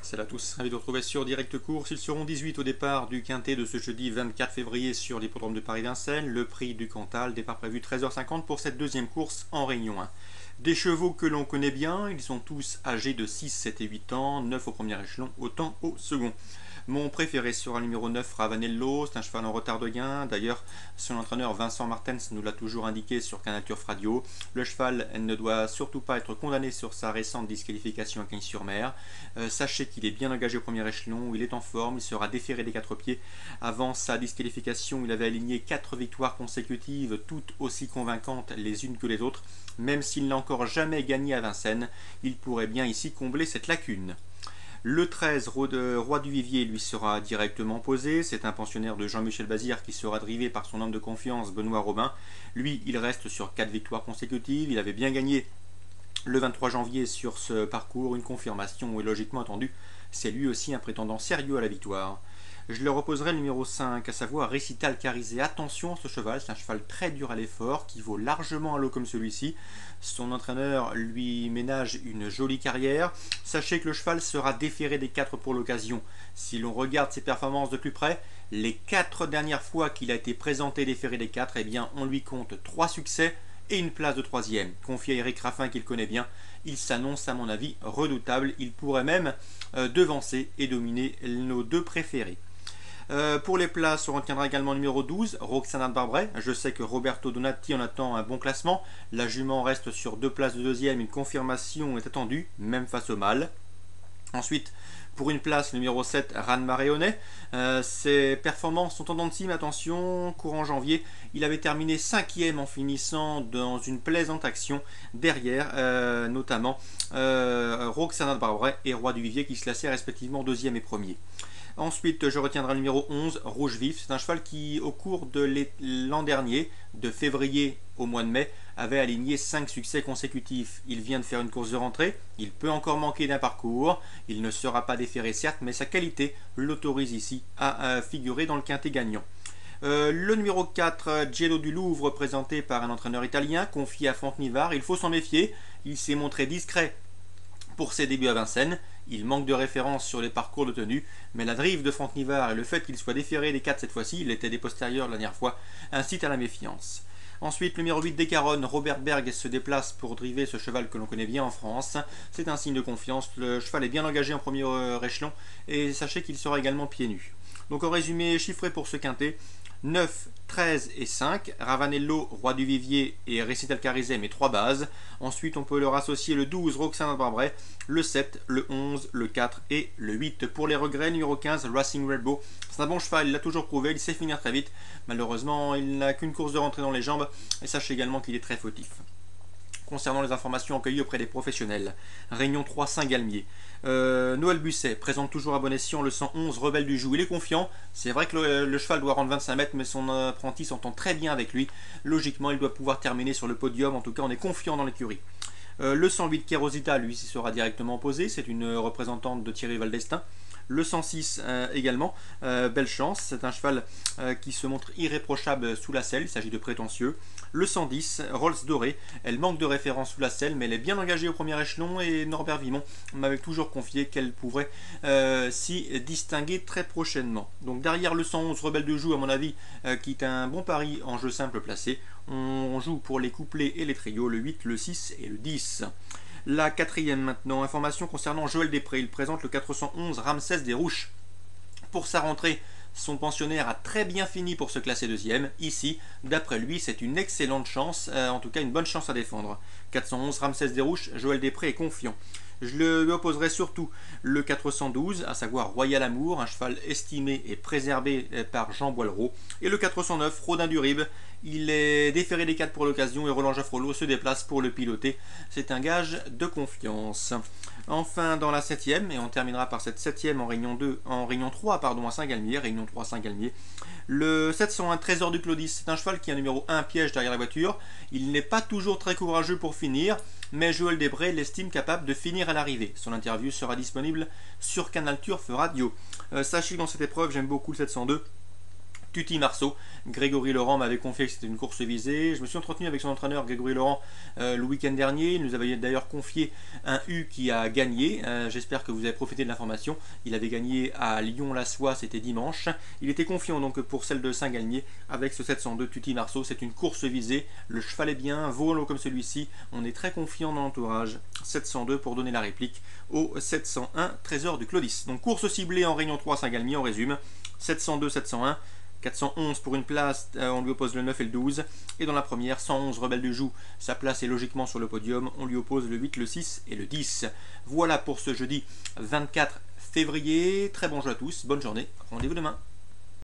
Salut à tous, ravi de vous retrouver sur Direct Course. Ils seront 18 au départ du quintet de ce jeudi 24 février sur l'hippodrome de Paris-Vincennes. Le prix du Cantal, départ prévu 13h50 pour cette deuxième course en Réunion 1. Des chevaux que l'on connaît bien, ils sont tous âgés de 6, 7 et 8 ans, 9 au premier échelon, autant au second. Mon préféré sera le numéro 9, Ravanello, c'est un cheval en retard de gain. D'ailleurs, son entraîneur Vincent Martens nous l'a toujours indiqué sur Canal Turf Radio. Le cheval ne doit surtout pas être condamné sur sa récente disqualification à Cagnes-sur-Mer. Sachez qu'il est bien engagé au premier échelon, il est en forme, il sera déféré des 4 pieds. Avant sa disqualification, il avait aligné 4 victoires consécutives, toutes aussi convaincantes les unes que les autres. Même s'il n'a encore jamais gagné à Vincennes, il pourrait bien ici combler cette lacune. Le 13, Roi du Vivier, lui sera directement posé. C'est un pensionnaire de Jean-Michel Bazir qui sera drivé par son homme de confiance, Benoît Robin. Lui, il reste sur 4 victoires consécutives. Il avait bien gagné le 23 janvier sur ce parcours. Une confirmation est logiquement attendue. C'est lui aussi un prétendant sérieux à la victoire. Je le reposerai le numéro 5, à savoir Récital Carisé. Attention à ce cheval, c'est un cheval très dur à l'effort, qui vaut largement un lot comme celui-ci. Son entraîneur lui ménage une jolie carrière. Sachez que le cheval sera déféré des 4 pour l'occasion. Si l'on regarde ses performances de plus près, les 4 dernières fois qu'il a été présenté déféré des 4, eh bien, on lui compte 3 succès et une place de 3e. Confié à Eric Raffin qu'il connaît bien, il s'annonce à mon avis redoutable. Il pourrait même devancer et dominer nos deux préférés. Pour les places, on retiendra également le numéro 12, Roxana de Barbret. Je sais que Roberto Donati en attend un bon classement. La jument reste sur 2 places de deuxième. Une confirmation est attendue, même face au mâle. Ensuite, pour une place, le numéro 7, Ran Maréonnet. Ses performances sont en dents de scie, mais attention, courant janvier, il avait terminé 5e en finissant dans une plaisante action derrière, notamment Roxana de Barbret et Roi du Vivier qui se classaient respectivement 2e et 1er. Ensuite, je retiendrai le numéro 11, Rouge Vif. C'est un cheval qui, au cours de l'an dernier, de février au mois de mai, avait aligné 5 succès consécutifs. Il vient de faire une course de rentrée, il peut encore manquer d'un parcours, il ne sera pas déféré certes, mais sa qualité l'autorise ici à figurer dans le quintet gagnant. Le numéro 4, Gelo du Louvre, présenté par un entraîneur italien, confié à Fontenivard. Il faut s'en méfier, il s'est montré discret pour ses débuts à Vincennes. Il manque de référence sur les parcours de tenue, mais la drive de Fontenivard et le fait qu'il soit déféré des 4 cette fois-ci, il était des postérieurs la dernière fois, incite à la méfiance. Ensuite, le numéro 8 des Caronnes, Robert Berg se déplace pour driver ce cheval que l'on connaît bien en France. C'est un signe de confiance, le cheval est bien engagé en premier échelon et sachez qu'il sera également pieds nus. Donc en résumé chiffré pour ce quintet, 9, 13 et 5, Ravanello, Roi du Vivier et Récital Carisé, mes 3 bases. Ensuite, on peut leur associer le 12, Roxana de Barbret, le 7, le 11, le 4 et le 8. Pour les regrets, numéro 15, Racing Redbow. C'est un bon cheval, il l'a toujours prouvé, il sait finir très vite. Malheureusement, il n'a qu'une course de rentrée dans les jambes et sachez également qu'il est très fautif. Concernant les informations recueillies auprès des professionnels, Réunion 3, Saint-Galmier. Noël Busset présente toujours à bon escient le 111 Rebelle du Joug. Il est confiant, c'est vrai que le cheval doit rendre 25 mètres, mais son apprenti s'entend très bien avec lui. Logiquement, il doit pouvoir terminer sur le podium, en tout cas on est confiant dans l'écurie. Le 108 Kerosita, lui, sera directement opposé, c'est une représentante de Thierry Valdestin. Le 106 également, belle chance, c'est un cheval qui se montre irréprochable sous la selle, il s'agit de prétentieux. Le 110, Rolls Doré, elle manque de référence sous la selle, mais elle est bien engagée au premier échelon et Norbert Vimon m'avait toujours confié qu'elle pourrait s'y distinguer très prochainement. Donc derrière le 111, Rebelle de Joug, à mon avis, qui est un bon pari en jeu simple placé, on joue pour les couplets et les trios, le 8, le 6 et le 10. La 4e maintenant, information concernant Joël Després, il présente le 411 Ramsès des Rouches. Pour sa rentrée, son pensionnaire a très bien fini pour se classer 2e. Ici, d'après lui, c'est une excellente chance, en tout cas une bonne chance à défendre. 411 Ramsès des Rouches, Joël Després est confiant. Je lui opposerai surtout le 412, à savoir Royal Amour, un cheval estimé et préservé par Jean Boileau. Et le 409, Rodin du Rib, il est déféré des 4 pour l'occasion et Roland Jaffrelot se déplace pour le piloter. C'est un gage de confiance. Enfin, dans la 7e, et on terminera par cette 7e en Réunion 3, à Saint-Galmier, Réunion 3 Saint-Galmier. Le 701 Trésor du Claudis, c'est un cheval qui a un numéro 1 piège derrière la voiture. Il n'est pas toujours très courageux pour finir, mais Joël Després l'estime capable de finir à l'arrivée. Son interview sera disponible sur Canal Turf Radio. Sachez que dans cette épreuve, j'aime beaucoup le 702. Tutti Marceau. Grégory Laurent m'avait confié que c'était une course visée. Je me suis entretenu avec son entraîneur Grégory Laurent le week-end dernier. Il nous avait d'ailleurs confié un U qui a gagné. J'espère que vous avez profité de l'information. Il avait gagné à Lyon-la-Soie, c'était dimanche. Il était confiant donc pour celle de Saint-Galmier avec ce 702 Tutti Marceau. C'est une course visée. Le cheval est bien, vaut un lot comme celui-ci. On est très confiant dans l'entourage. 702 pour donner la réplique au 701 Trésor du Clovis. Donc course ciblée en Réunion 3 Saint-Galmier, on résume. 702, 701. 411 pour une place, on lui oppose le 9 et le 12. Et dans la première, 111 Rebelle du Joug, sa place est logiquement sur le podium. On lui oppose le 8, le 6 et le 10. Voilà pour ce jeudi 24 février. Très bon jeu à tous, bonne journée, rendez-vous demain.